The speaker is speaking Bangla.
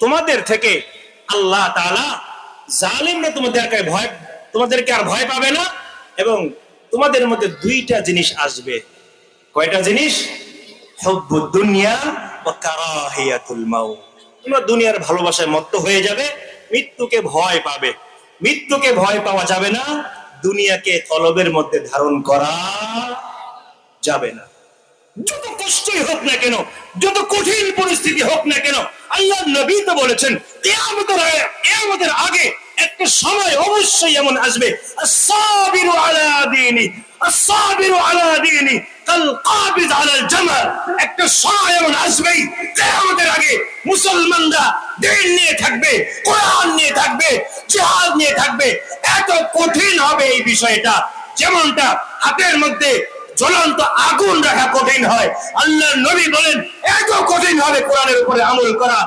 তোমাদের থেকে আল্লাহ তাআলা জালিমরা তোমাদেরকে আর ভয় পাবে না, এবং তোমাদের মধ্যে দুইটা জিনিস আসবে। কয়টা জিনিস? হুব্বুদ দুনিয়া ওয়া কারাহিয়াতুল মাউত। তোমরা দুনিয়ার ভালোবাসায় মত্ত হয়ে যাবে, মৃত্যুকে ভয় পাবে। মৃত্যুকে ভয় পাওয়া যাবে না, দুনিয়াকে কলবের মধ্যে ধারণ করা যাবে না। যত কষ্টই হোক না কেন, যত কঠিন পরিস্থিতি হোক না কেন, আল্লাহ নবী তো বলেছেন কিয়ামতের আগে একটা সময় অবশ্যই এমন আসবে, আস-সাবিরু আলা দীনি, আস-সাবিরু আলা দীনি কাল কাবিজ আলাল জামাল। একটা সময় এমন আসবেই কিয়ামতের আগে মুসলমানরা দ্বীন নিয়ে থাকবে, কোরআন নিয়ে থাকবে, জিহাদ নিয়ে থাকবে। এত কঠিন হবে এই বিষয়টা, যেমনটা হাতের মধ্যে জ্বলন্ত আগুন রাখা কঠিন হয়, আল্লাহর নবী বলেন এত কঠিন হবে কোরআনের উপরে আমল করা।